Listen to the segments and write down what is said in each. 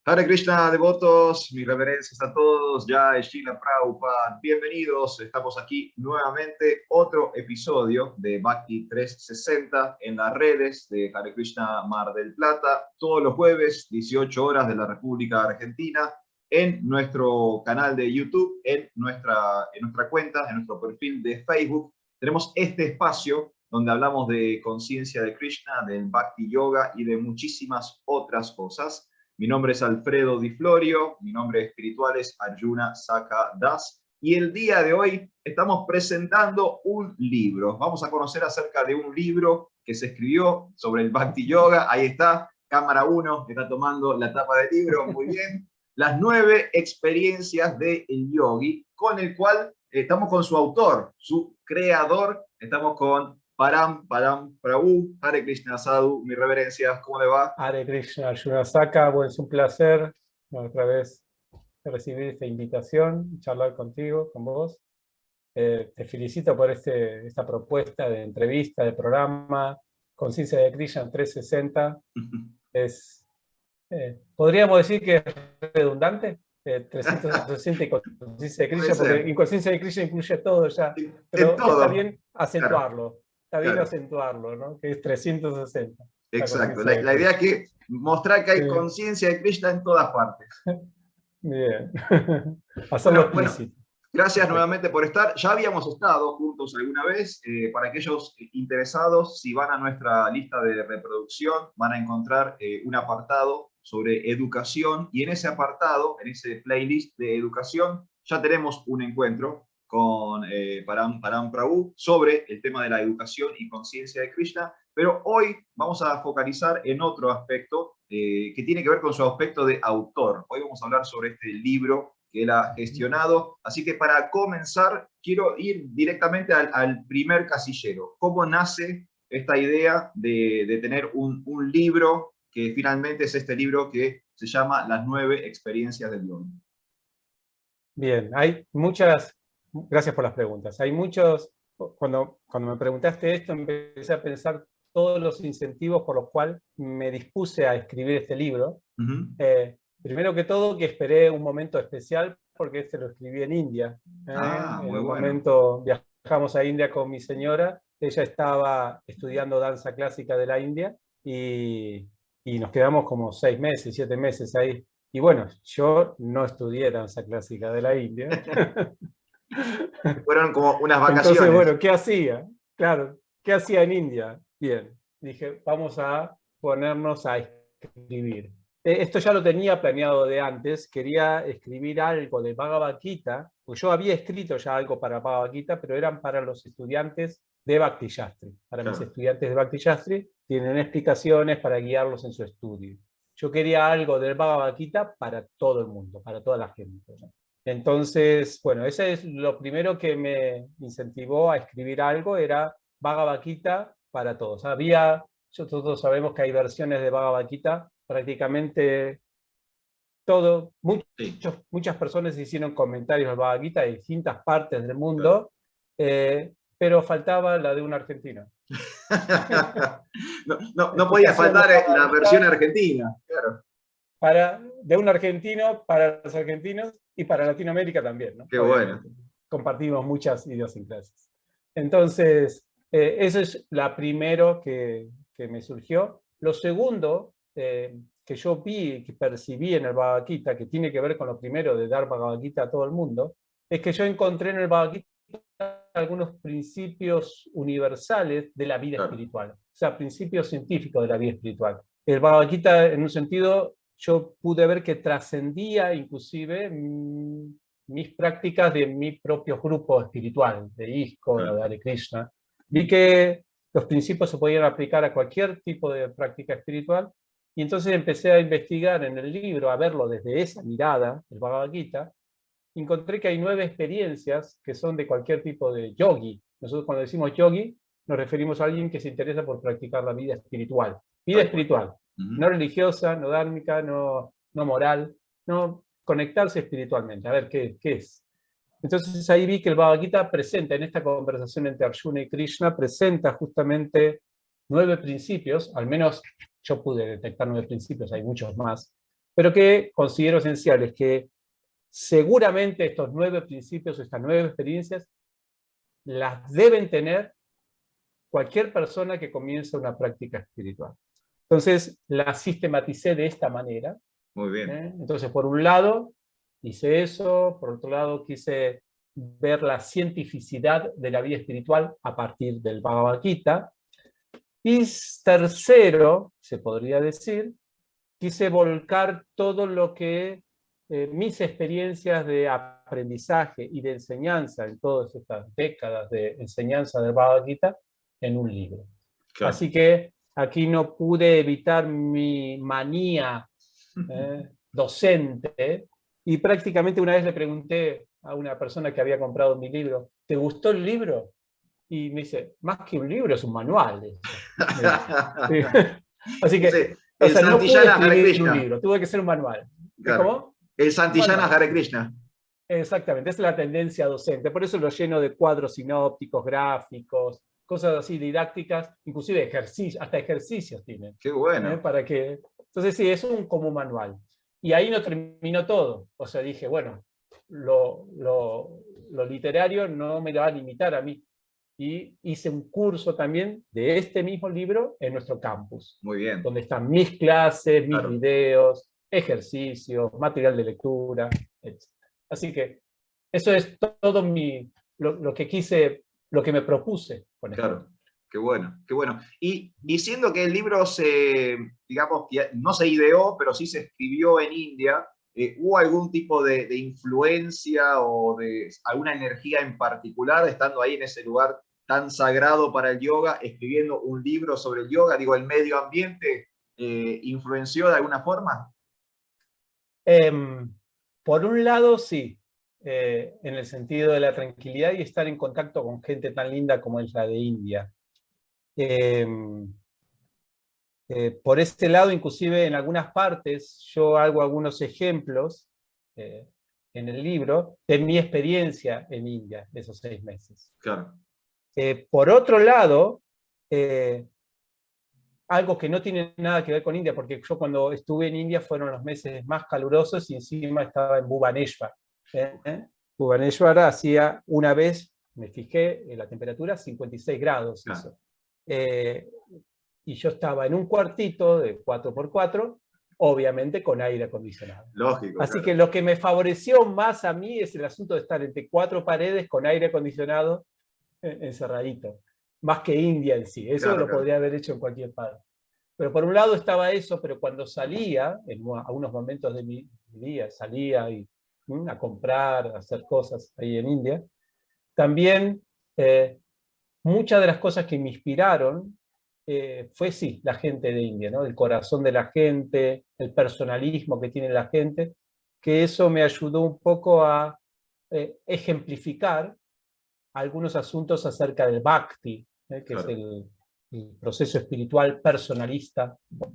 Hare Krishna, devotos, mis reverencias a todos, ya Srila Prabhupada, bienvenidos, estamos aquí nuevamente, otro episodio de Bhakti 360 en las redes de Hare Krishna Mar del Plata, todos los jueves, 18 horas de la República Argentina, en nuestro canal de YouTube, en nuestra cuenta, en nuestro perfil de Facebook. Tenemos este espacio donde hablamos de conciencia de Krishna, del Bhakti Yoga y de muchísimas otras cosas. Mi nombre es Alfredo Di Florio, mi nombre espiritual es Arjuna Saka Das, y el día de hoy estamos presentando un libro. Vamos a conocer acerca de un libro que se escribió sobre el Bhakti Yoga. Ahí está, cámara 1, que está tomando la tapa del libro, muy bien. Las 9 experiencias del yogi, con el cual estamos con su autor, su creador, estamos con Param Prabhu, Hare Krishna Sadhu, mis reverencias, ¿cómo le va? Hare Krishna, Arjuna Saka, bueno, es un placer otra vez recibir esta invitación y charlar contigo, con vos. Te felicito por esta propuesta de entrevista, de programa, Conciencia de Krishna 360. Podríamos decir que es redundante, 360 y Conciencia de Krishna, porque Conciencia de Krishna incluye todo ya, pero todo. Está bien acentuarlo. Claro. Está bien acentuarlo, ¿no? Que es 360. Exacto. La idea es que mostrar que hay conciencia de Krishna en todas partes. Bien. Hacerlo explícito. Bueno, gracias nuevamente por estar. Ya habíamos estado juntos alguna vez. Para aquellos interesados, si van a nuestra lista de reproducción, van a encontrar un apartado sobre educación. Y en ese apartado, en ese playlist de educación, ya tenemos un encuentro con Param Prabhu sobre el tema de la educación y conciencia de Krishna, pero hoy vamos a focalizar en otro aspecto que tiene que ver con su aspecto de autor. Hoy vamos a hablar sobre este libro que él ha gestionado, así que para comenzar quiero ir directamente al primer casillero. ¿Cómo nace esta idea de tener un libro que finalmente es este libro que se llama Las 9 experiencias del yogi? Bien, hay muchas. Gracias por las preguntas. Hay muchos, cuando me preguntaste esto, empecé a pensar todos los incentivos por los cuales me dispuse a escribir este libro. Primero que todo, que esperé un momento especial, porque este lo escribí en India. En un momento viajamos a India con mi señora, ella estaba estudiando danza clásica de la India, y nos quedamos como 6 meses, 7 meses ahí. Y bueno, yo no estudié danza clásica de la India. Fueron como unas vacaciones. Entonces, bueno, ¿qué hacía? Claro, ¿qué hacía en India? Bien, dije, vamos a ponernos a escribir. Esto ya lo tenía planeado de antes, quería escribir algo de Bhagavad Gita, porque yo había escrito ya algo para Bhagavad Gita, pero eran para los estudiantes de Bhakti Shastri. Para mis estudiantes de Bhakti Shastri tienen explicaciones para guiarlos en su estudio. Yo quería algo del Bhagavad Gita para todo el mundo, para toda la gente, ¿no? Entonces, bueno, ese es lo primero que me incentivó a escribir algo, era Bhagavad Gita para todos. Todos sabemos que hay versiones de Bhagavad Gita, prácticamente muchas personas hicieron comentarios al Bhagavad Gita de distintas partes del mundo, pero faltaba la de un argentino. no podía faltar la versión argentina, claro. De un argentino para los argentinos y para Latinoamérica también, ¿no? Qué bueno. Compartimos muchas idiosincrasias. Entonces, eso es la primero que me surgió. Lo segundo que yo vi, que percibí en el Bhagavad Gita, que tiene que ver con lo primero de dar Bhagavad Gita a todo el mundo, es que yo encontré en el Bhagavad Gita algunos principios universales de la vida espiritual, o sea, principios científicos de la vida espiritual. El Bhagavad Gita, en un sentido, yo pude ver que trascendía inclusive mis prácticas de mi propio grupo espiritual, de ISKCON o de Hare Krishna. Vi que los principios se podían aplicar a cualquier tipo de práctica espiritual, y entonces empecé a investigar en el libro, a verlo desde esa mirada, el Bhagavad Gita. Encontré que hay 9 experiencias que son de cualquier tipo de yogi. Nosotros cuando decimos yogi, nos referimos a alguien que se interesa por practicar la vida espiritual. Vida espiritual. No religiosa, no dármica, no moral, no conectarse espiritualmente, a ver qué es. Entonces ahí vi que el Bhagavad Gita presenta, en esta conversación entre Arjuna y Krishna, presenta justamente 9 principios, al menos yo pude detectar 9 principios, hay muchos más, pero que considero esenciales, que seguramente estos 9 principios, estas 9 experiencias, las deben tener cualquier persona que comience una práctica espiritual. Entonces, la sistematicé de esta manera. Muy bien. Entonces, por un lado, hice eso, por otro lado, quise ver la cientificidad de la vida espiritual a partir del Bhagavad Gita. Y tercero, se podría decir, quise volcar todo lo que mis experiencias de aprendizaje y de enseñanza en todas estas décadas de enseñanza del Bhagavad Gita en un libro. Claro. Así que aquí no pude evitar mi manía docente, y prácticamente una vez le pregunté a una persona que había comprado mi libro, ¿te gustó el libro? Y me dice, más que un libro es un manual. Así que, Dice, o el sea, no pude Santillana Hare escribir un Krishna. libro, tuve que ser un manual. Claro. ¿Cómo? El Santillana Manual. Hare Krishna. Exactamente, esa es la tendencia docente. Por eso lo lleno de cuadros sinópticos, gráficos, cosas así didácticas, inclusive ejercicios, hasta ejercicios tienen. Qué bueno. Para que... Entonces sí, es un como manual. Y ahí no terminó todo. O sea, dije, bueno, lo literario no me lo va a limitar a mí. Y hice un curso también de este mismo libro en nuestro campus. Muy bien. Donde están mis clases, mis Claro. videos, ejercicios, material de lectura, etc. Así que eso es todo lo que quise, lo que me propuse con esto. Claro, qué bueno, qué bueno. Y siendo que el libro digamos, no se ideó, pero sí se escribió en India, ¿hubo algún tipo de influencia o de alguna energía en particular estando ahí en ese lugar tan sagrado para el yoga, escribiendo un libro sobre el yoga? Digo, ¿el medio ambiente influenció de alguna forma? Por un lado, sí, en el sentido de la tranquilidad y estar en contacto con gente tan linda como es la de India. Por este lado, inclusive en algunas partes, yo hago algunos ejemplos en el libro de mi experiencia en India, esos 6 meses. Claro. Por otro lado, algo que no tiene nada que ver con India, porque yo cuando estuve en India fueron los meses más calurosos y encima estaba en Bhubaneswar. Bhubaneswar hacía una vez, me fijé en la temperatura, 56 grados. Claro. Y yo estaba en un cuartito de 4x4, obviamente con aire acondicionado. Lógico. Así claro. que lo que me favoreció más a mí es el asunto de estar entre 4 paredes con aire acondicionado encerradito. Más que India en sí. Eso Claro, lo claro. podría haber hecho en cualquier parte. Pero por un lado estaba eso, pero cuando salía, en algunos momentos de mi día, salía a comprar, a hacer cosas ahí en India, también muchas de las cosas que me inspiraron fue sí, la gente de India, ¿no? El corazón de la gente, el personalismo que tiene la gente, que eso me ayudó un poco a ejemplificar algunos asuntos acerca del Bhakti, que Claro. es el proceso espiritual personalista por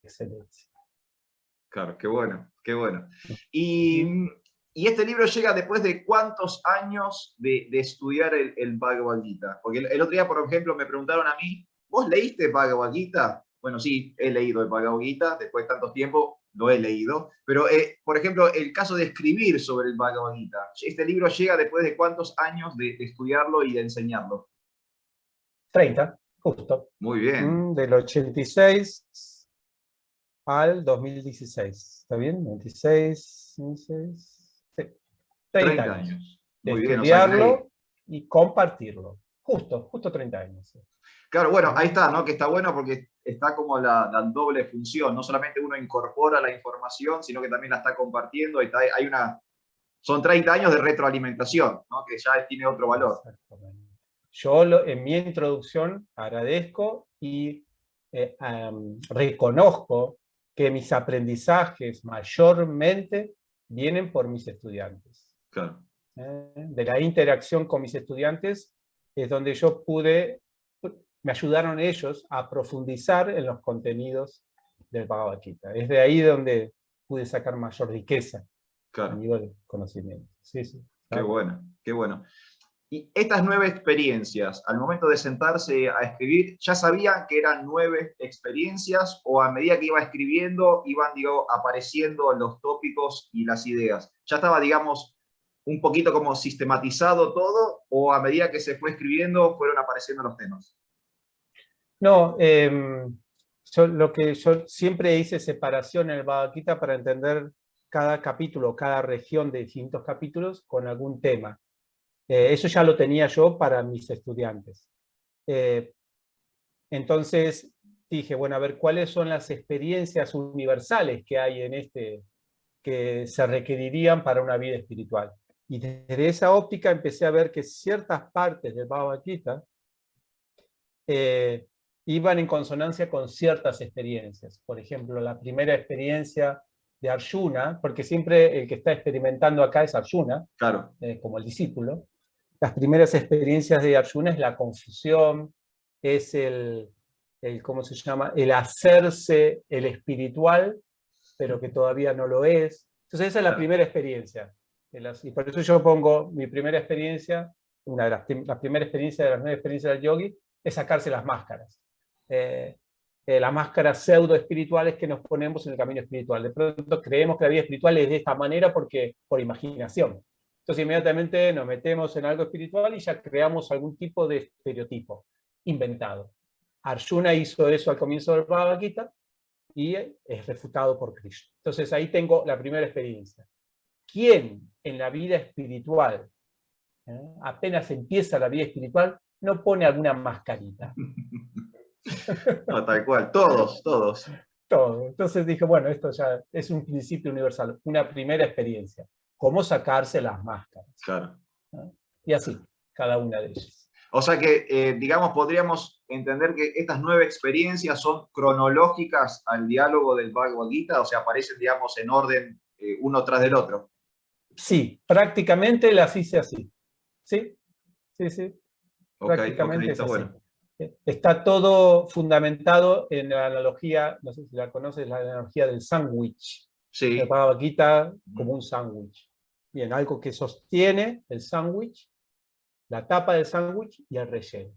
excelencia. Claro, qué bueno, qué bueno. Y este libro llega después de ¿cuántos años de estudiar el Bhagavad Gita? Porque el otro día, por ejemplo, me preguntaron a mí, ¿vos leíste Bhagavad Gita? Bueno, sí, he leído el Bhagavad Gita, después de tanto tiempo lo he leído, pero, por ejemplo, el caso de escribir sobre el Bhagavad Gita, ¿este libro llega después de cuántos años de estudiarlo y de enseñarlo? 30, justo. Muy bien. Del 86 al 2016. ¿Está bien? 26, 26, sí. 30 años. De Muy bien, o sea, estudiarlo y compartirlo. Justo 30 años. Sí. Claro, bueno, ahí está, ¿no? Que está bueno porque está como la doble función. No solamente uno incorpora la información, sino que también la está compartiendo. Son 30 años de retroalimentación, ¿no? Que ya tiene otro valor. Exactamente. Yo en mi introducción agradezco y reconozco que mis aprendizajes mayormente vienen por mis estudiantes. Claro. De la interacción con mis estudiantes es donde yo me ayudaron ellos a profundizar en los contenidos del Bhagavad Gita. Es de ahí donde pude sacar mayor riqueza a nivel de conocimiento. Sí, sí. Qué bueno, qué bueno. Y estas 9 experiencias, al momento de sentarse a escribir, ¿ya sabían que eran 9 experiencias o a medida que iba escribiendo iban, digo, apareciendo los tópicos y las ideas? ¿Ya estaba, digamos, un poquito como sistematizado todo o a medida que se fue escribiendo fueron apareciendo los temas? No, yo siempre hice separación en el Bhagavad Gita para entender cada capítulo, cada región de distintos capítulos con algún tema. Eso ya lo tenía yo para mis estudiantes. Entonces dije, bueno, a ver, ¿cuáles son las experiencias universales que hay en que se requerirían para una vida espiritual? Y desde esa óptica empecé a ver que ciertas partes del Bhagavad Gita iban en consonancia con ciertas experiencias. Por ejemplo, la primera experiencia de Arjuna, porque siempre el que está experimentando acá es Arjuna, claro. Como el discípulo. Las primeras experiencias de Arjuna es la confusión, es ¿cómo se llama? El hacerse el espiritual, pero que todavía no lo es. Entonces esa es la primera experiencia. Y por eso yo pongo mi primera experiencia, una de la primera experiencia de las 9 experiencias del yogi, es sacarse las máscaras. Las máscaras pseudo espirituales que nos ponemos en el camino espiritual. De pronto creemos que la vida espiritual es de esta manera por imaginación. Entonces inmediatamente nos metemos en algo espiritual y ya creamos algún tipo de estereotipo inventado. Arjuna hizo eso al comienzo del Bhagavad Gita y es refutado por Krishna. Entonces ahí tengo la primera experiencia. ¿Quién en la vida espiritual, apenas empieza la vida espiritual, no pone alguna mascarita? No, tal cual, todos. Todo. Entonces dije, bueno, esto ya es un principio universal, una primera experiencia. ¿Cómo sacarse las máscaras? Claro. Y así, cada una de ellas. O sea que, digamos, podríamos entender que estas 9 experiencias son cronológicas al diálogo del Bhagavad Gita, o sea, aparecen, digamos, en orden uno tras del otro. Sí, prácticamente las hice así. ¿Sí? Sí. Prácticamente está es así. bueno. Está todo fundamentado en la analogía, no sé si la conoces, la analogía del sándwich. Sí. El Bhagavad Gita como un sándwich. Bien, algo que sostiene el sándwich, la tapa del sándwich y el relleno.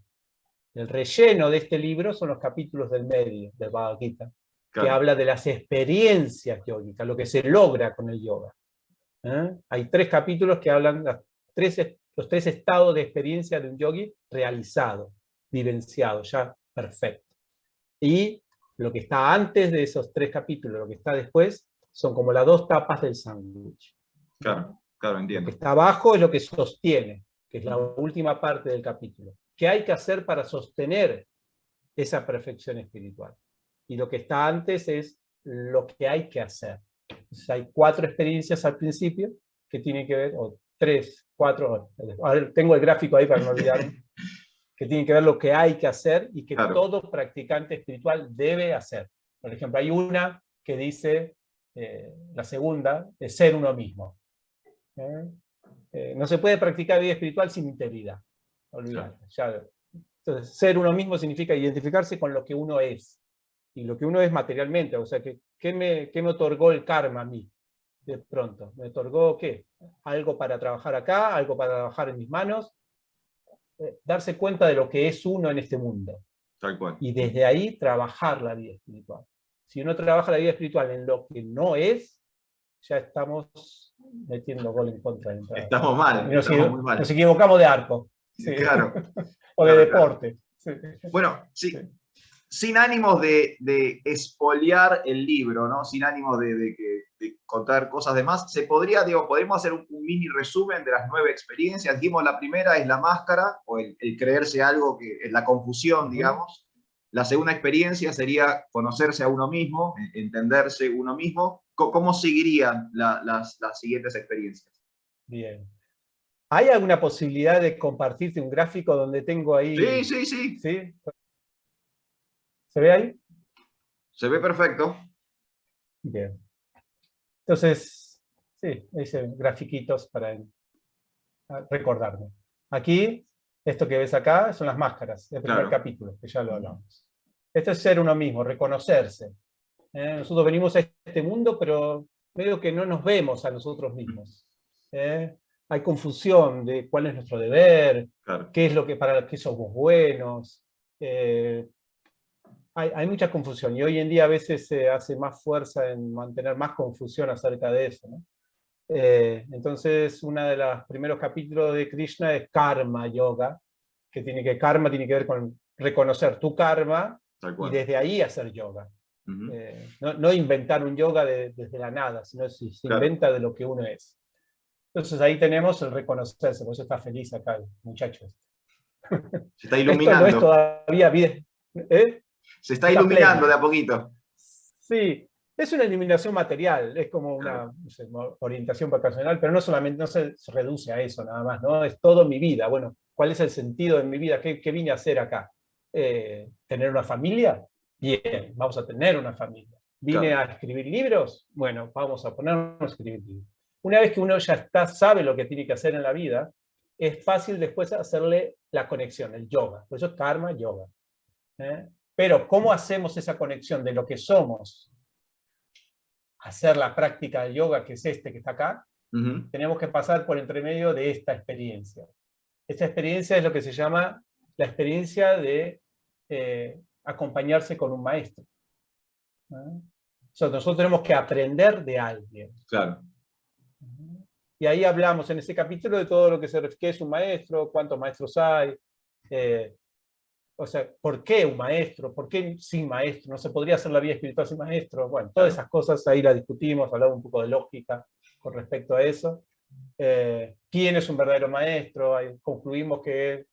El relleno de este libro son los capítulos del medio del Bhagavad Gita, que habla de las experiencias yógicas, lo que se logra con el yoga. Hay 3 capítulos que hablan de los 3 estados de experiencia de un yogi realizado, vivenciado, ya perfecto. Y lo que está antes de esos 3 capítulos, lo que está después, son como las 2 tapas del sándwich. Claro, entiendo. Lo que está abajo es lo que sostiene, que es la última parte del capítulo. ¿Qué hay que hacer para sostener esa perfección espiritual? Y lo que está antes es lo que hay que hacer. Entonces hay 4 experiencias al principio que tienen que ver, o 3, 4, ahora tengo el gráfico ahí para no olvidarme, que tienen que ver lo que hay que hacer y que todo practicante espiritual debe hacer. Por ejemplo, hay una que dice, la segunda, de ser uno mismo. No se puede practicar vida espiritual sin integridad. Olvídate. Entonces, ser uno mismo significa identificarse con lo que uno es. Y lo que uno es materialmente. O sea, ¿qué me otorgó el karma a mí? De pronto. ¿Me otorgó qué? Algo para trabajar acá, algo para trabajar en mis manos. Darse cuenta de lo que es uno en este mundo. Tal cual. Y desde ahí trabajar la vida espiritual. Si uno trabaja la vida espiritual en lo que no es, ya estamos metiendo gol en contra de entrada. Estamos mal, estamos muy mal. Nos equivocamos de arco. Sí. Claro. O de deporte. Claro. Sí. Bueno, sí. Sin ánimos de espoliar el libro, ¿no? Sin ánimos de contar cosas de más, podríamos hacer un mini resumen de las 9 experiencias. Dijimos, la primera es la máscara, o el creerse algo, que es la confusión, digamos. La segunda experiencia sería conocerse a uno mismo, entenderse uno mismo. ¿Cómo seguirían las siguientes experiencias? Bien. ¿Hay alguna posibilidad de compartirte un gráfico donde tengo ahí? Sí. ¿Sí? ¿Se ve ahí? Se ve perfecto. Bien. Entonces, sí, hice grafiquitos para recordarme. Aquí, esto que ves acá son las máscaras, el primer capítulo, que ya lo hablamos. Esto es ser uno mismo, reconocerse. Nosotros venimos a este mundo, pero medio que no nos vemos a nosotros mismos. hay confusión de cuál es nuestro deber, Claro. qué es lo que para qué somos buenos. Hay mucha confusión y hoy en día a veces se hace más fuerza en mantener más confusión acerca de eso, ¿no? Entonces, uno de los primeros capítulos de Krishna es Karma Yoga, karma tiene que ver con reconocer tu karma y desde ahí hacer yoga. No inventar un yoga desde la nada, sino se inventa de lo que uno es. Entonces ahí tenemos el reconocerse, por eso está feliz acá el muchacho. Se está iluminando. Esto no es todavía bien. Se está iluminando pleno. De a poquito. Sí, es una iluminación material, es como una no sé, orientación vocacional, pero no solamente, no se reduce a eso nada más, ¿no? Es todo mi vida. Bueno, ¿cuál es el sentido de mi vida? ¿Qué vine a hacer acá? ¿Tener una familia? Bien, vamos a tener una familia. ¿Vine a escribir libros? Bueno, vamos a ponernos a escribir libros. Una vez que uno ya sabe lo que tiene que hacer en la vida, es fácil después hacerle la conexión, el yoga. Por eso es karma, yoga. Pero, ¿cómo hacemos esa conexión de lo que somos? Hacer la práctica del yoga, que es que está acá, tenemos que pasar por entre medio de esta experiencia. Esta experiencia es lo que se llama la experiencia de acompañarse con un maestro. Nosotros tenemos que aprender de alguien. Claro. Y ahí hablamos en ese capítulo de todo lo que qué es un maestro, cuántos maestros hay, o sea, ¿por qué un maestro? ¿Por qué sin maestro? ¿No se podría hacer la vida espiritual sin maestro? Bueno, todas esas cosas ahí las discutimos, hablamos un poco de lógica con respecto a eso. ¿Quién es un verdadero maestro? Concluimos que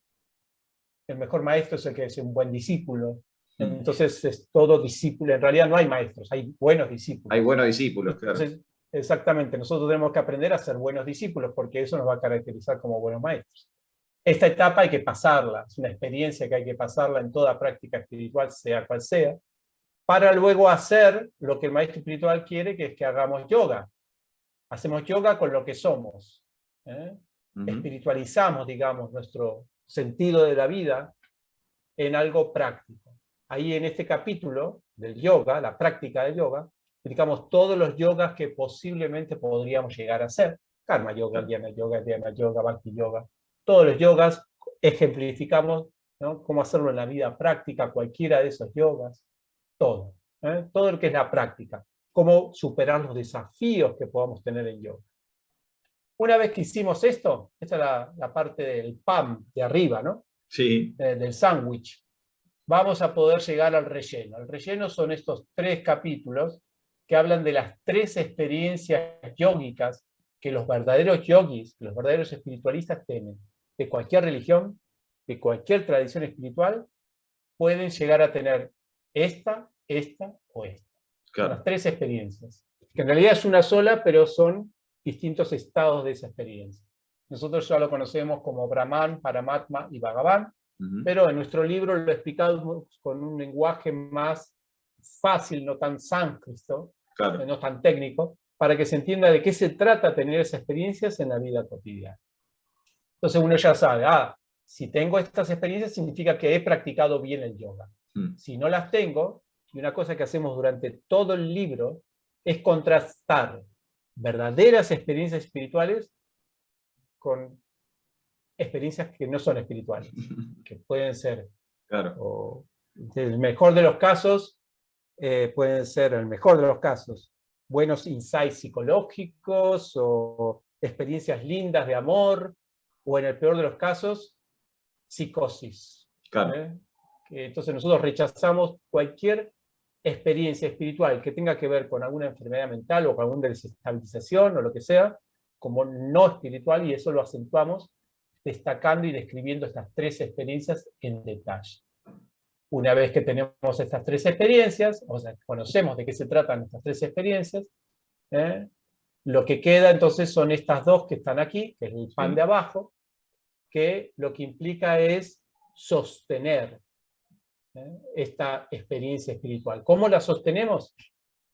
el mejor maestro es el que es un buen discípulo. Entonces es todo discípulo. En realidad no hay maestros, hay buenos discípulos. Hay buenos discípulos, claro. Entonces, exactamente, nosotros tenemos que aprender a ser buenos discípulos porque eso nos va a caracterizar como buenos maestros. Esta etapa hay que pasarla, es una experiencia que hay que pasarla en toda práctica espiritual, sea cual sea, para luego hacer lo que el maestro espiritual quiere, que es que hagamos yoga. Hacemos yoga con lo que somos. Espiritualizamos, digamos, nuestro sentido de la vida en algo práctico. Ahí en este capítulo del yoga, la práctica del yoga, explicamos todos los yogas que posiblemente podríamos llegar a hacer. Karma yoga, dhyana yoga, bhakti yoga. Todos los yogas ejemplificamos, ¿no?, cómo hacerlo en la vida práctica, cualquiera de esos yogas, todo. Todo lo que es la práctica, cómo superar los desafíos que podamos tener en yoga. Una vez que hicimos esto, esta es la parte del pan de arriba, ¿no? Sí. Del sándwich. Vamos a poder llegar al relleno. El relleno son estos 3 capítulos que hablan de las 3 experiencias yógicas que los verdaderos yogis, los verdaderos espiritualistas tienen, de cualquier religión, de cualquier tradición espiritual, pueden llegar a tener esta o esta. Claro. Son las 3 experiencias, que en realidad es una sola, pero son distintos estados de esa experiencia. Nosotros ya lo conocemos como Brahman, Paramatma y Bhagavan, pero en nuestro libro lo explicamos con un lenguaje más fácil, no tan sánscrito, claro, no tan técnico, para que se entienda de qué se trata tener esas experiencias en la vida cotidiana. Entonces uno ya sabe, si tengo estas experiencias significa que he practicado bien el yoga. Si no las tengo, y una cosa que hacemos durante todo el libro es contrastar verdaderas experiencias espirituales con experiencias que no son espirituales, que pueden ser, claro, el mejor de los casos, pueden ser, el mejor de los casos, buenos insights psicológicos o experiencias lindas de amor, o en el peor de los casos, psicosis. Claro. Entonces nosotros rechazamos cualquier experiencia espiritual que tenga que ver con alguna enfermedad mental o con alguna desestabilización o lo que sea, como no espiritual, y eso lo acentuamos destacando y describiendo estas 3 experiencias en detalle. Una vez que tenemos estas 3 experiencias, o sea, conocemos de qué se tratan estas 3 experiencias, lo que queda entonces son estas 2 que están aquí, que es el pan de abajo, que lo que implica es sostener esta experiencia espiritual. ¿Cómo la sostenemos?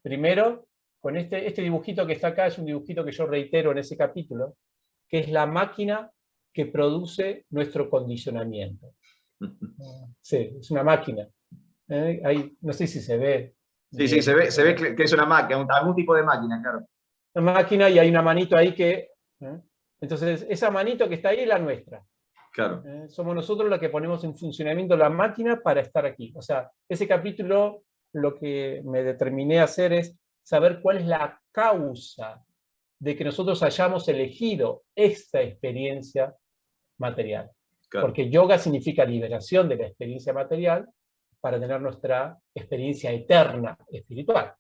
Primero, con este dibujito que está acá, es un dibujito que yo reitero en ese capítulo, que es la máquina que produce nuestro condicionamiento. Sí, es una máquina. Ahí, no sé si se ve. Sí, se ve que es una máquina, algún tipo de máquina, claro. Una máquina y hay una manito ahí que Entonces, esa manito que está ahí es la nuestra. Claro, Somos nosotros los que ponemos en funcionamiento la máquina para estar aquí. O sea, ese capítulo lo que me determiné a hacer es saber cuál es la causa de que nosotros hayamos elegido esta experiencia material. claro. Porque yoga significa liberación de la experiencia material para tener nuestra experiencia eterna espiritual.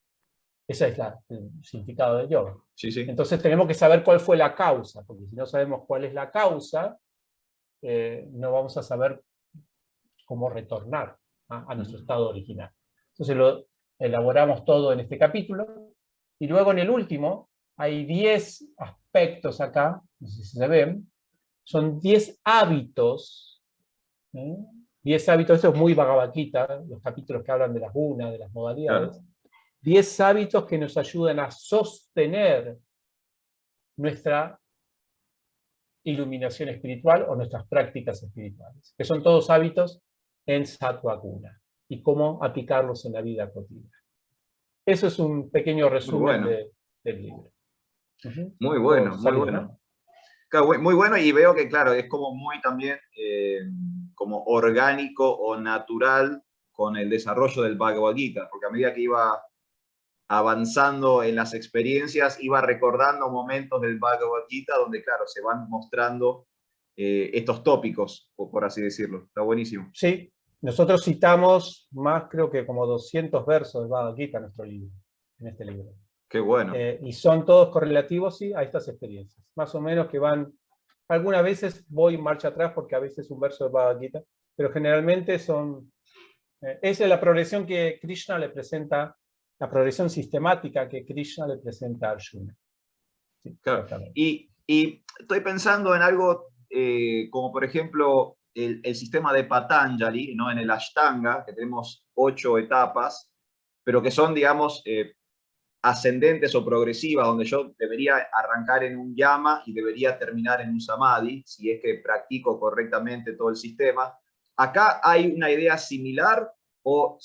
Ese es el significado del yoga. Sí, sí. Entonces tenemos que saber cuál fue la causa, porque si no sabemos cuál es la causa, no vamos a saber cómo retornar a nuestro estado original. Entonces lo elaboramos todo en este capítulo, y luego en el último hay 10 aspectos acá, no sé si se ven, son 10 hábitos, 10 hábitos, esto es muy Bhagavad Gita, los capítulos que hablan de las gunas, de las modalidades, Claro. 10 hábitos que nos ayudan a sostener nuestra iluminación espiritual o nuestras prácticas espirituales, que son todos hábitos en Sattva Guna, y cómo aplicarlos en la vida cotidiana. Eso es un pequeño resumen del libro. Muy bueno, muy Salido, bueno. ¿no? Claro, muy bueno, y veo que, claro, es como muy también como orgánico o natural con el desarrollo del Bhagavad Gita, porque a medida que iba avanzando en las experiencias, iba recordando momentos del Bhagavad Gita donde, claro, se van mostrando estos tópicos, por así decirlo. Está buenísimo. Sí, nosotros citamos más, creo que como 200 versos del Bhagavad Gita en este libro. Qué bueno. Y son todos correlativos, sí, a estas experiencias. Más o menos que van, algunas veces voy marcha atrás porque a veces un verso de Bhagavad Gita, pero generalmente son, esa es la progresión que Krishna le presenta, la progresión sistemática que Krishna le presenta a Arjuna. Sí, claro. Y estoy pensando en algo como por ejemplo el sistema de Patanjali, ¿no? En el Ashtanga, que tenemos 8 etapas, pero que son, digamos, ascendentes o progresivas, donde yo debería arrancar en un yama y debería terminar en un samadhi, si es que practico correctamente todo el sistema. ¿Acá hay una idea similar o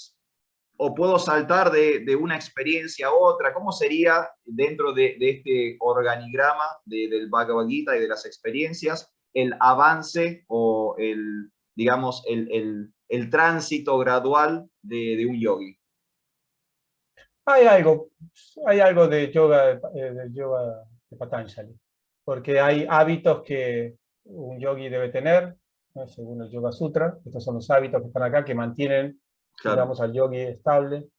puedo saltar de una experiencia a otra? ¿Cómo sería dentro de este organigrama del Bhagavad Gita y de las experiencias el avance o digamos, el tránsito gradual de un yogi? Hay algo de yoga de Patanjali, porque hay hábitos que un yogi debe tener, ¿no? Según el Yoga Sutra. Estos son los hábitos que están acá, que mantienen, Claro. digamos, al yogi estable.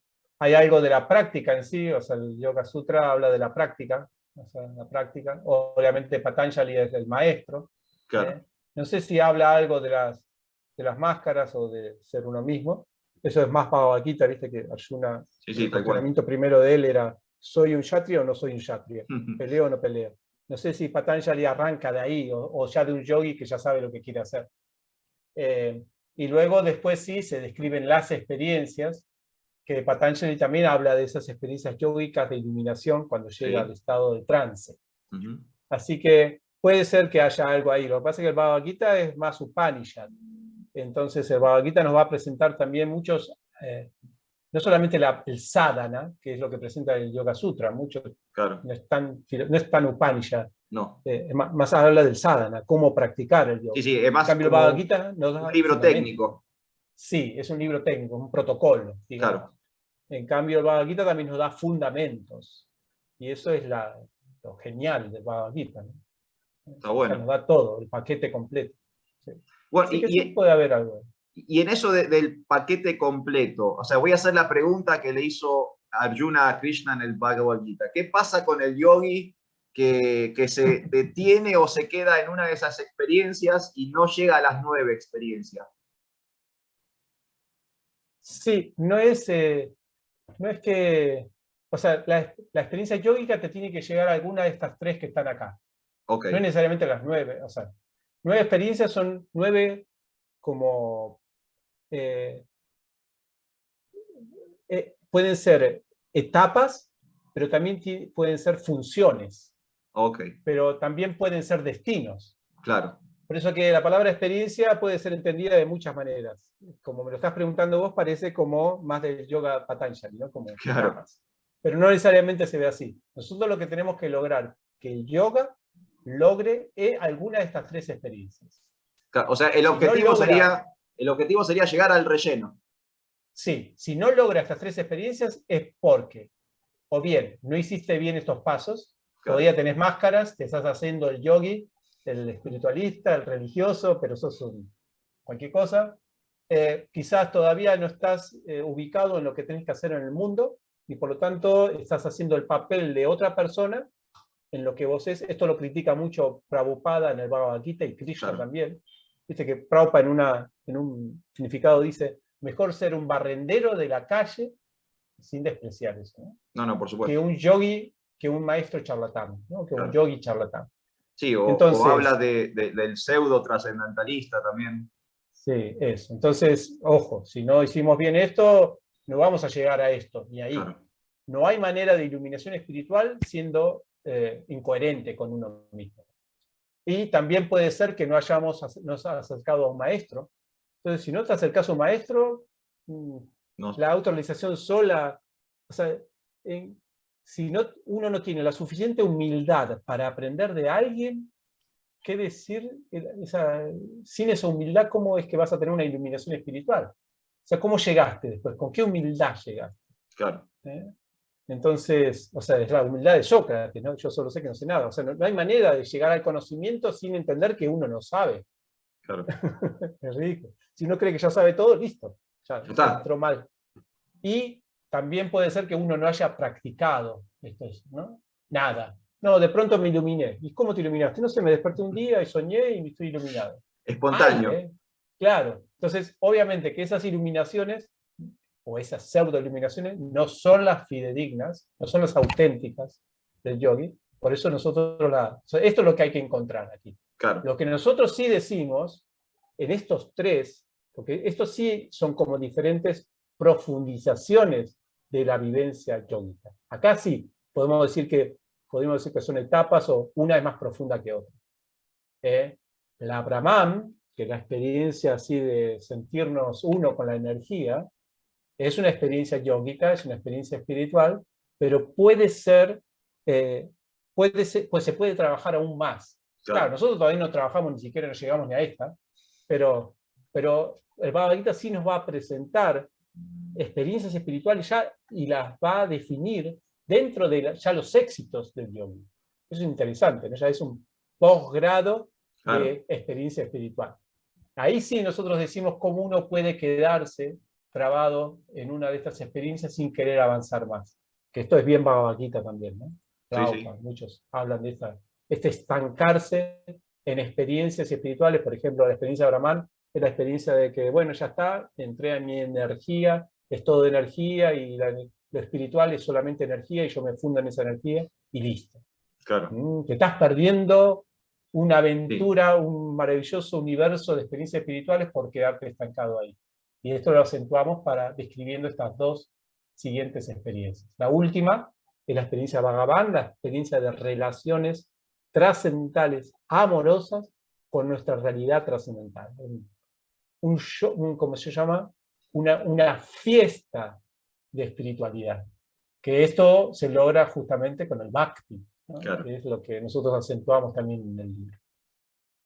Hay algo de la práctica en sí, o sea, el Yoga Sutra habla de la práctica, o sea, la práctica. Obviamente Patanjali es el maestro. Claro. No sé si habla algo de las máscaras o de ser uno mismo. Eso es más Bhagavad Gita, viste que Arjuna, el cuestionamiento primero de él era: ¿soy un kshatriya o no soy un kshatriya? ¿Peleo o no peleo? No sé si Patanjali arranca de ahí, o ya de un yogi que ya sabe lo que quiere hacer. Y luego después sí se describen las experiencias, que Patanjali también habla de esas experiencias yógicas de iluminación cuando llega al estado de trance. Así que puede ser que haya algo ahí. Lo que pasa es que el Bhagavad Gita es más Upanishad. Entonces el Bhagavad Gita nos va a presentar también muchos, no solamente el sadhana, que es lo que presenta el Yoga Sutra, mucho, claro. no es tan Upanishad, no. Más habla del sadhana, cómo practicar el yoga. Sí, es más en cambio, el Bhagavad Gita nos da un libro técnico. Sí, es un libro técnico, un protocolo, digamos. Claro. En cambio, el Bhagavad Gita también nos da fundamentos, y eso es lo genial del Bhagavad Gita, ¿no? Está bueno. O sea, nos da todo, el paquete completo. Sí. Bueno, Así que sí puede haber algo. Y en eso del paquete completo, o sea, voy a hacer la pregunta que le hizo Arjuna a Krishna en el Bhagavad Gita. ¿Qué pasa con el yogi que se detiene o se queda en una de esas experiencias y no llega a las 9 experiencias? Sí, no es que, o sea, la experiencia yógica te tiene que llegar a alguna de estas 3 que están acá. Okay. No es necesariamente las 9, o sea, 9 experiencias son 9 como pueden ser etapas, pero también pueden ser funciones. Okay. Pero también pueden ser destinos. Claro. Por eso que la palabra experiencia puede ser entendida de muchas maneras. Como me lo estás preguntando vos, parece como más del yoga Patanjali, ¿no? Como claro. etapas. Pero no necesariamente se ve así. Nosotros lo que tenemos que lograr, que el yoga logre alguna de estas tres experiencias. O sea, el Si no objetivo logra, sería llegar al relleno. sí, si no logra estas tres experiencias es porque, o bien, no hiciste bien estos pasos, Claro. todavía tenés máscaras, te estás haciendo el yogi, el espiritualista, el religioso, pero sos cualquier cosa. Quizás todavía no estás ubicado en lo que tenés que hacer en el mundo, y por lo tanto estás haciendo el papel de otra persona en lo que vos es. Esto lo critica mucho Prabhupada en el Bhagavad Gita y Krishna Claro. también. Viste que Prabhupada en un significado dice, mejor ser un barrendero de la calle, sin despreciar eso, ¿no? No, por Que supuesto. un yogi, que un maestro charlatán, ¿no? Que Claro. un yogi charlatán. Sí, Entonces, o habla del pseudo trascendentalista también. sí, eso. Entonces, ojo, si no hicimos bien esto, no vamos a llegar a esto, ni ahí. Claro. No hay manera de iluminación espiritual siendo incoherente con uno mismo. Y también puede ser que no nos acercado a un maestro. Entonces, si no te acercas a un maestro, No, la autorrealización sola, o sea, si uno no tiene la suficiente humildad para aprender de alguien, ¿qué decir? Sin esa humildad, ¿cómo es que vas a tener una iluminación espiritual? O sea, ¿cómo llegaste después? ¿Con qué humildad llegaste? claro. Entonces, o sea, es la humildad de Sócrates, ¿no? Yo solo sé que no sé nada. O sea, no hay manera de llegar al conocimiento sin entender que uno no sabe. Claro. Es ridículo. Si uno cree que ya sabe todo, listo. Ya entró mal. Y también puede ser que uno no haya practicado esto, ¿no? Nada. No, de pronto me iluminé. ¿Y cómo te iluminaste? No sé, me desperté un día y soñé y me estoy iluminado. Espontáneo. Claro. Entonces, obviamente que esas iluminaciones o esas pseudo-iluminaciones no son las fidedignas, no son las auténticas del yogi. Por eso nosotros esto es lo que hay que encontrar aquí. Claro. Lo que nosotros sí decimos en estos tres, porque estos sí son como diferentes profundizaciones de la vivencia yógica. Acá sí podemos decir que son etapas o una es más profunda que otra. La Brahman, que es la experiencia así de sentirnos uno con la energía, es una experiencia yógica, es una experiencia espiritual, pero pues se puede trabajar aún más. Claro, nosotros todavía no trabajamos, ni siquiera no llegamos ni a esta, pero el Bhagavad Gita sí nos va a presentar experiencias espirituales ya y las va a definir dentro de ya los éxitos del yogi. Eso es interesante, ¿no? Ya es un posgrado de experiencia espiritual. Ahí sí nosotros decimos cómo uno puede quedarse trabado en una de estas experiencias sin querer avanzar más. Que esto es bien Bhagavad Gita también, ¿no? Sí. Muchos hablan de este estancarse en experiencias espirituales. Por ejemplo, la experiencia de Brahman es la experiencia de que, bueno, ya está, entré a mi energía, es todo energía y lo espiritual es solamente energía y yo me fundo en esa energía y listo. Claro. Te estás perdiendo una aventura, un maravilloso universo de experiencias espirituales por quedarte estancado ahí. Y esto lo acentuamos describiendo estas dos siguientes experiencias. La última es la experiencia Bhagavan, la experiencia de relaciones trascendentales, amorosas, con nuestra realidad trascendental. ¿Cómo se llama? Una fiesta de espiritualidad. Que esto se logra justamente con el Bhakti, ¿no? Claro. Que es lo que nosotros acentuamos también en el libro.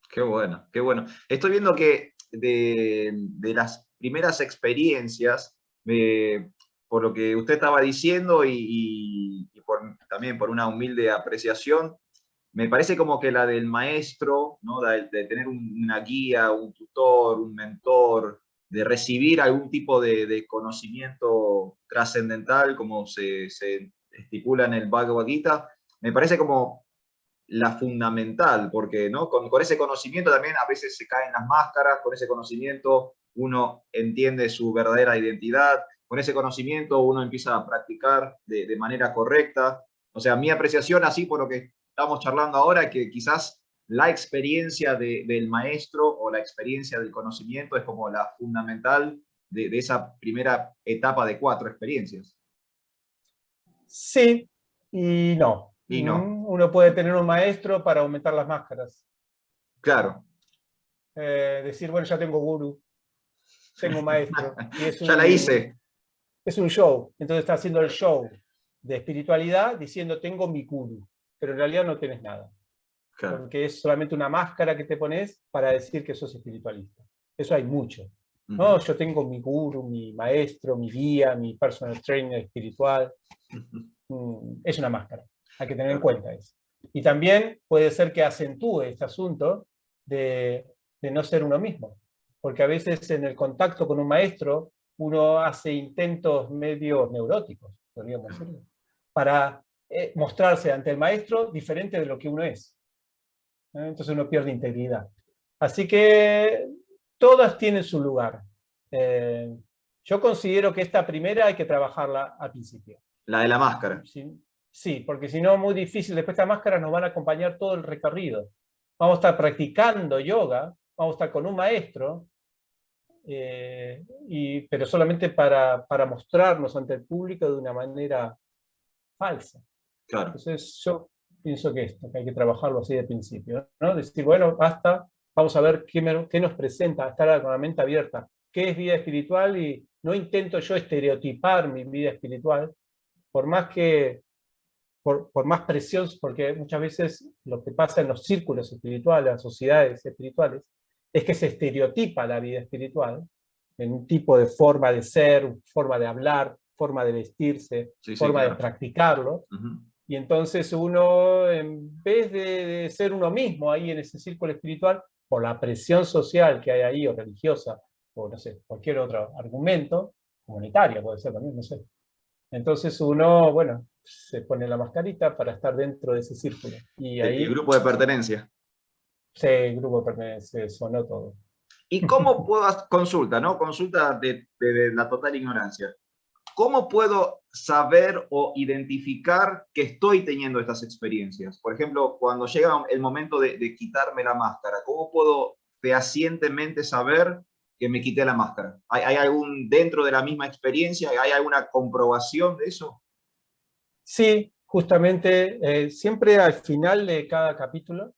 Qué bueno, qué bueno. Estoy viendo que de las primeras experiencias, por lo que usted estaba diciendo y también por una humilde apreciación, me parece como que la del maestro, ¿no? de tener una guía, un tutor, un mentor, de recibir algún tipo de conocimiento trascendental, como se estipula en el Bhagavad Gita, me parece como la fundamental, porque ¿no? con ese conocimiento también a veces se caen las máscaras, con ese conocimiento uno entiende su verdadera identidad, con ese conocimiento uno empieza a practicar de manera correcta. O sea, mi apreciación así por lo que estamos charlando ahora, que quizás la experiencia del maestro o la experiencia del conocimiento es como la fundamental de esa primera etapa de 4 experiencias. Sí y no. Y no. Uno puede tener un maestro para aumentar las máscaras. Claro. Decir, bueno, ya tengo gurú, tengo maestro. Y ya la hice. Es un show. Entonces está haciendo el show de espiritualidad diciendo tengo mi gurú. Pero en realidad no tienes nada. Claro. porque es solamente una máscara que te pones para decir que sos espiritualista. Eso hay mucho. No, yo tengo mi guru, mi maestro, mi guía, mi personal trainer espiritual. Es una máscara. Hay que tener en cuenta eso. Y también puede ser que acentúe este asunto de no ser uno mismo. Porque a veces en el contacto con un maestro uno hace intentos medio neuróticos, podríamos decirlo, para mostrarse ante el maestro diferente de lo que uno es. Entonces uno pierde integridad. Así que todas tienen su lugar. Yo considero que esta primera hay que trabajarla al principio. La de la máscara. Sí, porque si no, muy difícil. Después estas máscaras nos van a acompañar todo el recorrido. Vamos a estar practicando yoga, vamos a estar con un maestro, pero solamente para mostrarnos ante el público de una manera falsa. Claro. Entonces yo pienso que hay que trabajarlo así de principio, ¿no? Decir, bueno, basta, vamos a ver qué nos presenta, estar con la mente abierta. ¿Qué es vida espiritual? Y no intento yo estereotipar mi vida espiritual, por más presión, porque muchas veces lo que pasa en los círculos espirituales, las sociedades espirituales, es que se estereotipa la vida espiritual en un tipo de forma de ser, forma de hablar, forma de vestirse, forma de practicarlo. Y entonces uno, en vez de ser uno mismo ahí en ese círculo espiritual, por la presión social que hay ahí, o religiosa, o no sé, cualquier otro argumento, comunitaria puede ser también, no sé. Entonces uno, bueno, se pone la mascarita para estar dentro de ese círculo. Y ahí, el grupo de pertenencia. Sí, el grupo de pertenencia, sonó todo. ¿Y cómo puedo, consulta, ¿no? Consulta de la total ignorancia. ¿Cómo puedo saber o identificar que estoy teniendo estas experiencias? Por ejemplo, cuando llega el momento de quitarme la máscara, ¿cómo puedo fehacientemente saber que me quité la máscara? ¿Hay algún, dentro de la misma experiencia, hay alguna comprobación de eso? Sí, justamente, siempre al final de cada capítulo,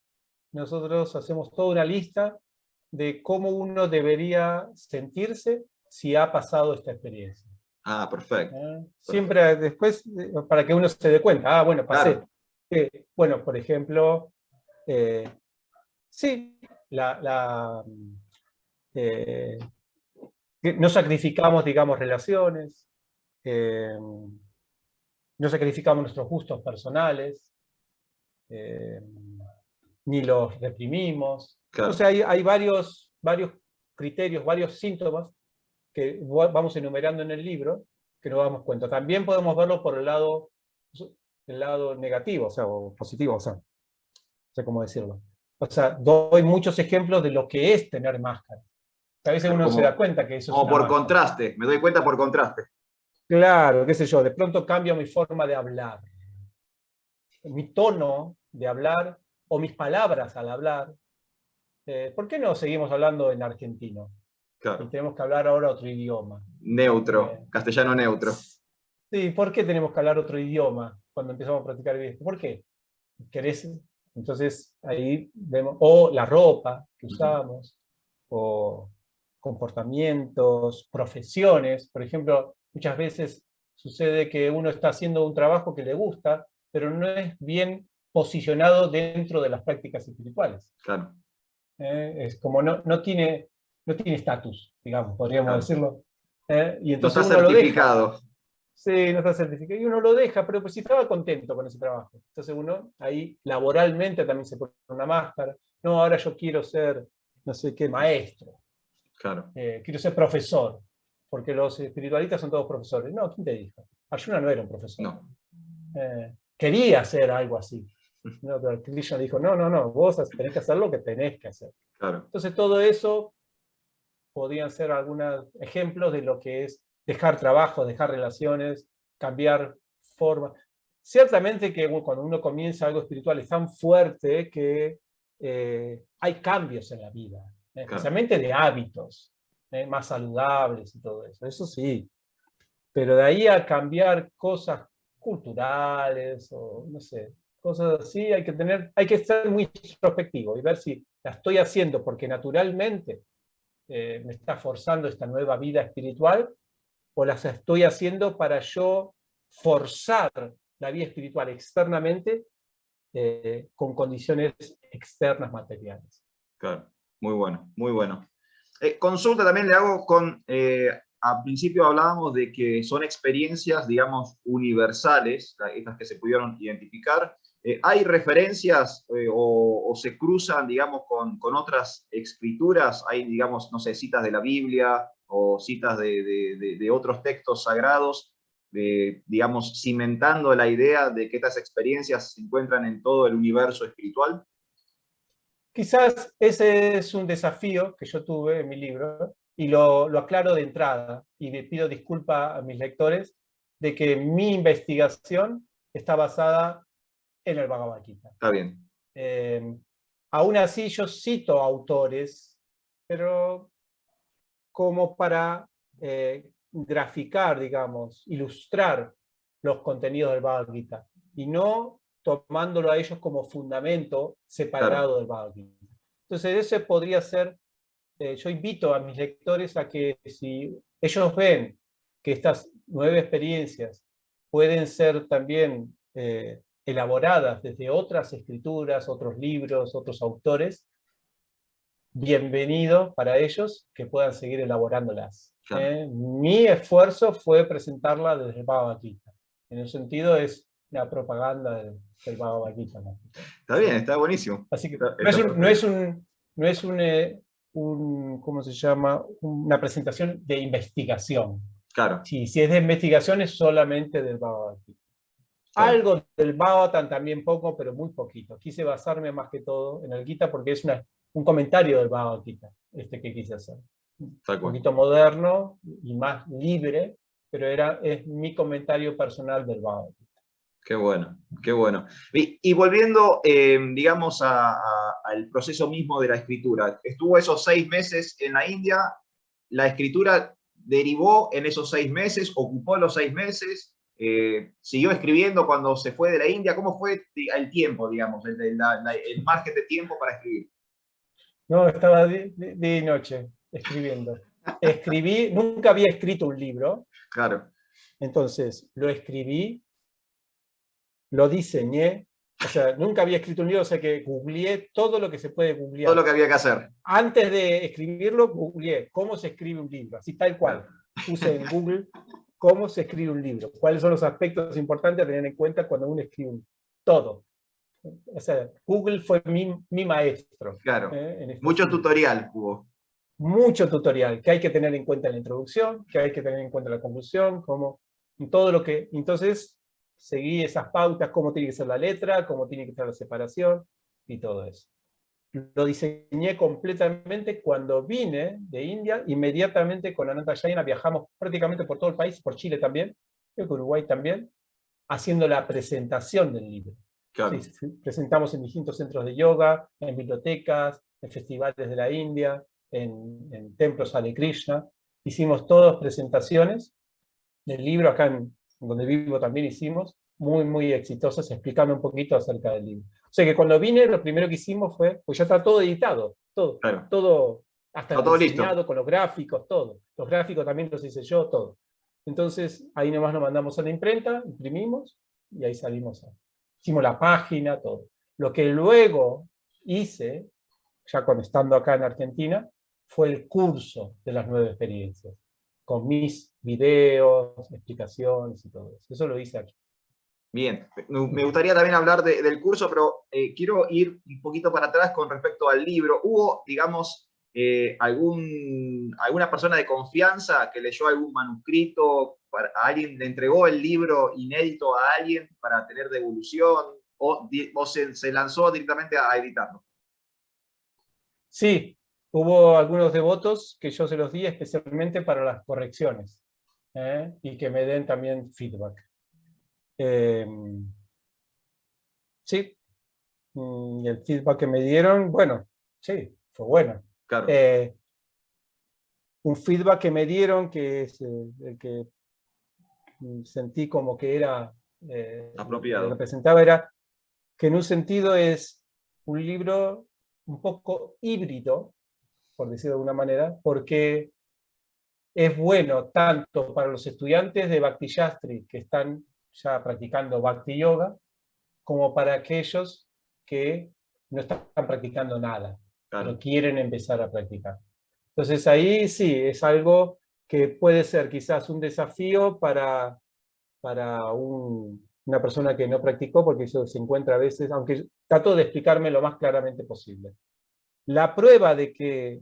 nosotros hacemos toda una lista de cómo uno debería sentirse si ha pasado esta experiencia. Ah, perfecto. Siempre después, para que uno se dé cuenta, bueno, pasé. Claro. Bueno, por ejemplo, sí, no sacrificamos, digamos, relaciones, no sacrificamos nuestros gustos personales, ni los reprimimos. Claro. O sea, hay varios criterios, varios síntomas que vamos enumerando en el libro, que nos damos cuenta. También podemos verlo por el lado negativo, o sea, o positivo, o sea, no sé cómo decirlo. O sea, doy muchos ejemplos de lo que es tener máscara. A veces uno se da cuenta que eso es una por máscara. Contraste, me doy cuenta por contraste. Claro, qué sé yo, de pronto cambio mi forma de hablar, mi tono de hablar, o mis palabras al hablar. ¿Por qué no seguimos hablando en argentino? Claro. Y tenemos que hablar ahora otro idioma. Neutro, castellano neutro. Sí, ¿por qué tenemos que hablar otro idioma cuando empezamos a practicar esto? ¿Por qué? ¿Querés? Entonces ahí vemos, o la ropa que usamos, o comportamientos, profesiones. Por ejemplo, muchas veces sucede que uno está haciendo un trabajo que le gusta, pero no es bien posicionado dentro de las prácticas espirituales. Claro. Es como no tiene estatus, digamos, podríamos decirlo. Y entonces no está certificado. Sí, no está certificado. Y uno lo deja, pero pues si estaba contento con ese trabajo. Entonces uno ahí laboralmente también se pone una máscara. No, ahora yo quiero ser, no sé qué, maestro. Claro. Quiero ser profesor. Porque los espiritualistas son todos profesores. No, ¿quién te dijo? Arjuna no era un profesor. No. Quería hacer algo así. No, pero Krishna dijo, no, vos tenés que hacer lo que tenés que hacer. Claro. Entonces todo eso podrían ser algunos ejemplos de lo que es dejar trabajo, dejar relaciones, cambiar forma. Ciertamente que cuando uno comienza algo espiritual es tan fuerte que hay cambios en la vida, especialmente de hábitos, más saludables y todo eso. Eso sí. Pero de ahí a cambiar cosas culturales o no sé, cosas así, hay que ser muy introspectivo y ver si la estoy haciendo porque naturalmente me está forzando esta nueva vida espiritual, o las estoy haciendo para yo forzar la vida espiritual externamente con condiciones externas materiales. Claro, muy bueno, muy bueno. Consulta también le hago con, al principio hablábamos de que son experiencias, digamos, universales, estas que se pudieron identificar. ¿Hay referencias o se cruzan, digamos, con otras escrituras? ¿Hay, digamos, no sé, citas de la Biblia o citas de otros textos sagrados, digamos, cimentando la idea de que estas experiencias se encuentran en todo el universo espiritual? Quizás ese es un desafío que yo tuve en mi libro, y lo aclaro de entrada, y le pido disculpas a mis lectores de que mi investigación está basada en el Bhagavad Gita. Está bien. Aún así yo cito autores, pero como para graficar, digamos, ilustrar los contenidos del Bhagavad Gita, y no tomándolo a ellos como fundamento separado Claro. del Bhagavad Gita. Entonces ese podría ser, yo invito a mis lectores a que si ellos ven que estas 9 experiencias pueden ser también elaboradas desde otras escrituras, otros libros, otros autores, bienvenido para ellos que puedan seguir elaborándolas. Claro. Mi esfuerzo fue presentarla desde el Bhagavad Gita. En un sentido es la propaganda del Bhagavad Gita, ¿no? Está bien, está buenísimo. Así que no es un, ¿cómo se llama? Una presentación de investigación. Claro. Si es de investigación es solamente del Bhagavad Gita. Claro. Algo del Bhagavatam también poco, pero muy poquito. Quise basarme más que todo en el Gita porque es un comentario del Bhagavad Gita, que quise hacer. Un poquito moderno y más libre, pero es mi comentario personal del Bhagavad Gita. Qué bueno, qué bueno. Y volviendo, digamos, al proceso mismo de la escritura. Estuvo esos 6 meses en la India, la escritura derivó en esos 6 meses, ocupó los 6 meses, siguió escribiendo cuando se fue de la India. ¿Cómo fue el tiempo, digamos, el margen de tiempo para escribir? No, estaba día y noche escribiendo. Escribí, nunca había escrito un libro. Claro. Entonces, lo escribí, lo diseñé, o sea, nunca había escrito un libro, o sea que googleé todo lo que se puede googlear. Todo lo que había que hacer. Antes de escribirlo, googleé cómo se escribe un libro, así tal cual. Claro. Puse en Google cómo se escribe un libro, cuáles son los aspectos importantes a tener en cuenta cuando uno escribe todo. O sea, Google fue mi maestro. Claro. En mucho tutorial hubo. Mucho tutorial, que hay que tener en cuenta en la introducción, que hay que tener en cuenta en la conclusión, como todo lo que... Entonces, seguí esas pautas, cómo tiene que ser la letra, cómo tiene que ser la separación, y todo eso. Lo diseñé completamente cuando vine de India, inmediatamente con Ananta Jaina viajamos prácticamente por todo el país, por Chile también, creo que Uruguay también, haciendo la presentación del libro. Claro. Sí, presentamos en distintos centros de yoga, en bibliotecas, en festivales de la India, en templos Hare Krishna. Hicimos todas presentaciones del libro, acá donde vivo también hicimos, muy, muy exitosas, explicando un poquito acerca del libro. O sea que cuando vine, lo primero que hicimos fue, pues ya está todo editado, todo, claro. todo hasta está todo diseñado, listo. con los gráficos, todo. Los gráficos también los hice yo, todo. Entonces, ahí nomás nos mandamos a la imprenta, imprimimos, y ahí salimos. Hicimos la página, todo. Lo que luego hice, ya cuando estando acá en Argentina, fue el curso de las 9 experiencias, con mis videos, explicaciones y todo eso. Eso lo hice aquí. Bien, me gustaría también hablar del curso, pero quiero ir un poquito para atrás con respecto al libro. ¿Hubo, digamos, alguna persona de confianza que leyó algún manuscrito, a alguien le entregó el libro inédito a alguien para tener devolución, o se lanzó directamente a editarlo? Sí, hubo algunos devotos que yo se los di especialmente para las correcciones, y que me den también feedback. Sí, y el feedback que me dieron, bueno, sí, fue bueno. Claro. Un feedback que me dieron, que es el que sentí como que era apropiado, lo que representaba, era que en un sentido es un libro un poco híbrido, por decirlo de alguna manera, porque es bueno tanto para los estudiantes de Bhakti Shastri que están ya practicando Bhakti Yoga, como para aquellos que no están practicando nada, pero quieren empezar a practicar. Entonces ahí sí, es algo que puede ser quizás un desafío para una persona que no practicó, porque eso se encuentra a veces, aunque trato de explicarme lo más claramente posible. La prueba de que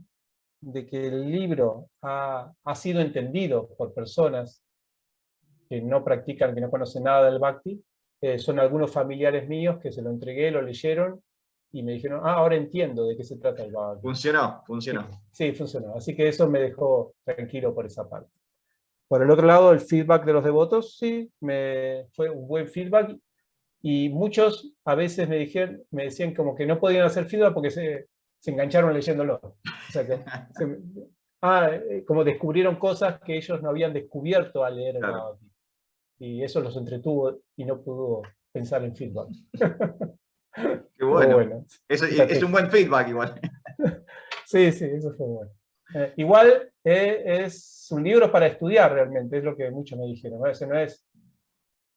el libro ha sido entendido por personas que no practican, que no conocen nada del Bhakti, son algunos familiares míos que se lo entregué, lo leyeron y me dijeron, ahora entiendo de qué se trata el Bhakti. Funcionó. Sí, funcionó. Así que eso me dejó tranquilo por esa parte. Por el otro lado, el feedback de los devotos, sí, fue un buen feedback, y muchos a veces me decían como que no podían hacer feedback porque se engancharon leyéndolo. O sea que como descubrieron cosas que ellos no habían descubierto al leer el Bhagavad Gita. Y eso los entretuvo y no pudo pensar en feedback. Qué bueno. Es un buen feedback igual. Sí, eso fue bueno. Igual es un libro para estudiar realmente, es lo que muchos me dijeron. Es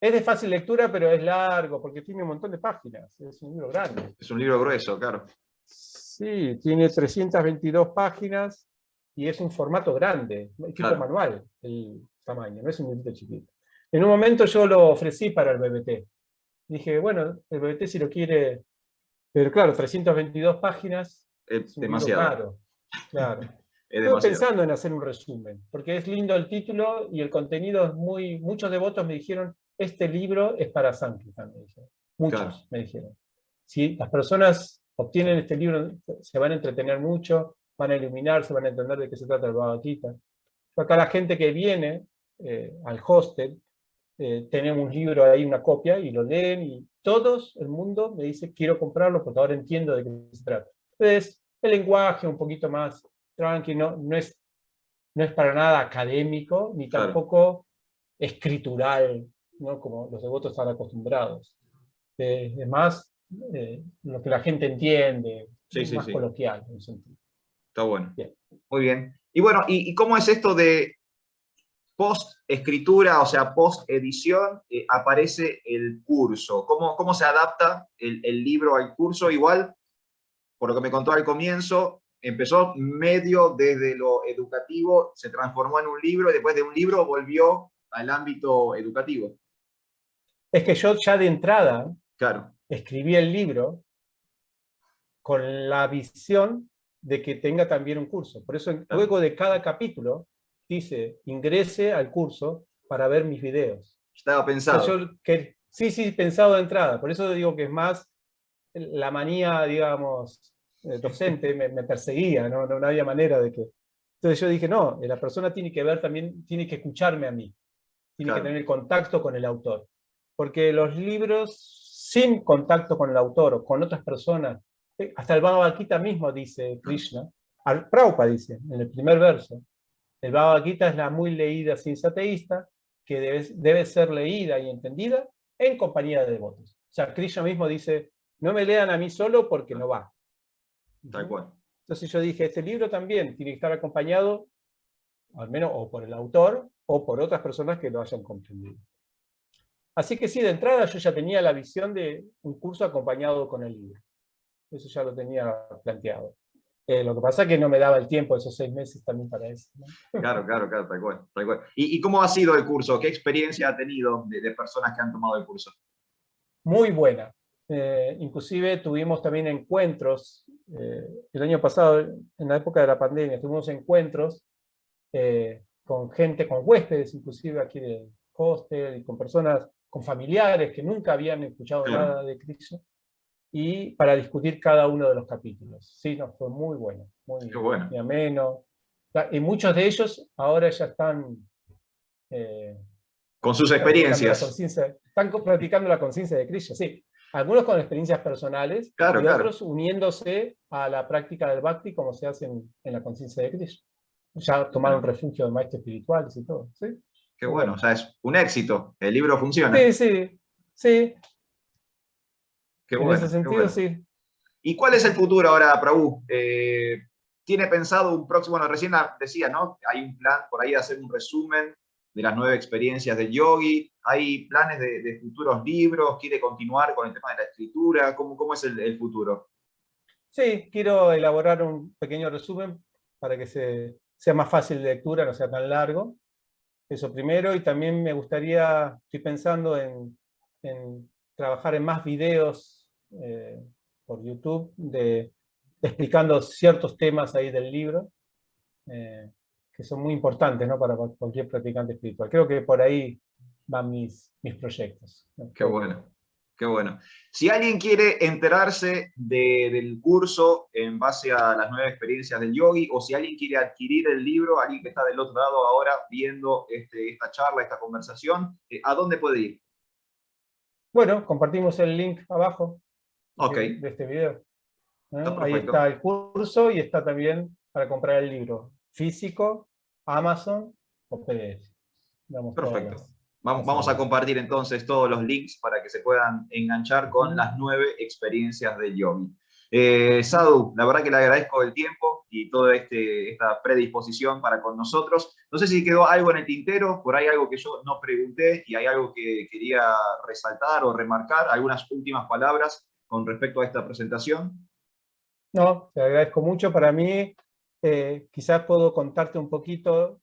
de fácil lectura, pero es largo, porque tiene un montón de páginas. Es un libro grande. Es un libro grueso, claro. Sí, tiene 322 páginas y es un formato grande, tipo manual, el tamaño, no es un librito chiquito. En un momento yo lo ofrecí para el BBT. Dije, bueno, el BBT si lo quiere, pero claro, 322 páginas es un demasiado. libro caro. Claro. Es Estoy pensando en hacer un resumen, porque es lindo el título y el contenido es muchos devotos me dijeron, este libro es para Sankirtan, me dijeron. Muchos me dijeron. Si las personas obtienen este libro, se van a entretener mucho, van a iluminarse, van a entender de qué se trata el Bhagavad Gita. Acá la gente que viene al hostel, tenemos un libro ahí, una copia, y lo leen, y todos el mundo me dice, quiero comprarlo porque ahora entiendo de qué se trata. Entonces, el lenguaje un poquito más tranquilo, no es para nada académico, ni tampoco escritural, ¿no? Como los devotos están acostumbrados. Es más lo que la gente entiende, más coloquial en un sentido. Está bueno. Bien. Muy bien. Y bueno, ¿y cómo es esto de post-escritura, o sea, post-edición, aparece el curso? ¿Cómo se adapta el libro al curso? Igual, por lo que me contó al comienzo, empezó medio desde lo educativo, se transformó en un libro, y después de un libro volvió al ámbito educativo. Es que yo ya de entrada escribí el libro con la visión de que tenga también un curso. Por eso luego de cada capítulo dice, ingrese al curso para ver mis videos. Estaba pensado. Sí, pensado de entrada. Por eso digo que es más la manía, digamos, docente me perseguía, no había manera de que... Entonces yo dije, no, la persona tiene que ver también, tiene que escucharme a mí, tiene que tener contacto con el autor. Porque los libros sin contacto con el autor o con otras personas, hasta el Bhagavad Gita mismo dice Krishna, Prabhupada dice en el primer verso, el Bhagavad Gita es la muy leída ciencia ateísta que debe ser leída y entendida en compañía de devotos. O sea, Krishna mismo dice, no me lean a mí solo porque no va. Tal cual. Entonces yo dije, este libro también tiene que estar acompañado, al menos o por el autor, o por otras personas que lo hayan comprendido. Así que sí, de entrada yo ya tenía la visión de un curso acompañado con el libro. Eso ya lo tenía planteado. Lo que pasa es que no me daba el tiempo, esos 6 meses también para eso, ¿no? Claro, tal cual. ¿Y cómo ha sido el curso? ¿Qué experiencia ha tenido de personas que han tomado el curso? Muy buena. Inclusive tuvimos también encuentros, el año pasado, en la época de la pandemia, tuvimos encuentros con gente, con huéspedes, inclusive aquí del hostel, y con personas, con familiares que nunca habían escuchado nada de Krishna, y para discutir cada uno de los capítulos. Sí, fue muy bueno, muy ameno. Y muchos de ellos ahora ya están... con sus experiencias. Están practicando la conciencia de Krishna, sí. Algunos con experiencias personales y otros uniéndose a la práctica del Bhakti como se hace en la conciencia de Krishna. Ya tomaron refugio de maestros espirituales y todo. ¿Sí? Qué bueno, o sea, es un éxito. El libro funciona. Sí. Qué en ese sentido, sí. ¿Y cuál es el futuro ahora, Prabhu? ¿Tiene pensado un próximo, bueno, recién decía, ¿no? Hay un plan por ahí de hacer un resumen las 9 experiencias del yogi. ¿Hay planes de futuros libros? ¿Quiere continuar con el tema de la escritura? ¿Cómo es el futuro? Sí, quiero elaborar un pequeño resumen para que sea más fácil de lectura, no sea tan largo. Eso primero, y también me gustaría, estoy pensando en trabajar en más videos por YouTube explicando ciertos temas ahí del libro, que son muy importantes, ¿no?, para cualquier practicante espiritual. Creo que por ahí van mis proyectos, ¿no? Qué bueno, qué bueno. Si alguien quiere enterarse del curso en base a las 9 experiencias del yogi, o si alguien quiere adquirir el libro, alguien que está del otro lado ahora viendo esta charla, esta conversación, ¿a dónde puede ir? Bueno, compartimos el link abajo Ok, de este video. está Ahí perfecto. está el curso y está también para comprar el libro físico, Amazon o PDF. Damos todas Perfecto. las Vamos a salidas. compartir entonces todos los links para que se puedan enganchar con las 9 experiencias de yogi. Sadhu, la verdad que le agradezco el tiempo y toda esta predisposición para con nosotros. No sé si quedó algo en el tintero, por ahí algo que yo no pregunté y hay algo que quería resaltar o remarcar, algunas últimas palabras con respecto a esta presentación. No, te agradezco mucho. Para mí, quizás puedo contarte un poquito,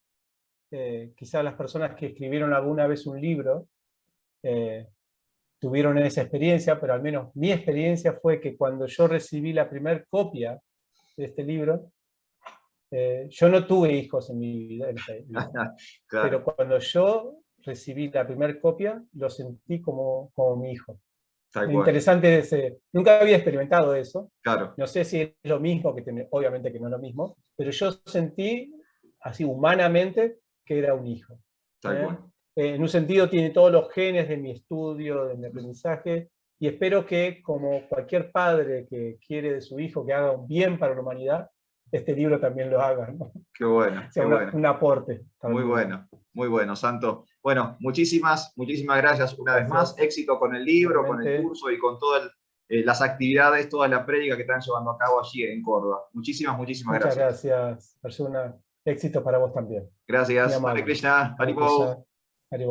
quizás las personas que escribieron alguna vez un libro tuvieron esa experiencia, pero al menos mi experiencia fue que cuando yo recibí la primera copia de este libro, yo no tuve hijos en mi vida, en esta vida, pero Claro, cuando yo recibí la primera copia, lo sentí como mi hijo. tal Lo cual. interesante es, nunca había experimentado eso, Claro, no sé si es lo mismo, obviamente que no es lo mismo, pero yo sentí, así humanamente, que era un hijo. tal cual. En un sentido tiene todos los genes de mi estudio, de mi aprendizaje, y espero que, como cualquier padre que quiere de su hijo que haga un bien para la humanidad, este libro también lo haga, ¿no? Qué bueno, O sea, qué bueno. un aporte también. Muy bueno, Santo. Bueno, muchísimas gracias una vez más. Gracias. Éxito con el libro, con el Igualmente, curso y con todas las actividades, toda la prédica que están llevando a cabo allí en Córdoba. Muchísimas muchas gracias. gracias, persona. Éxito para vos también. Muy Gracias. Hare amable. Krishna, Hare Haribol. Krishna.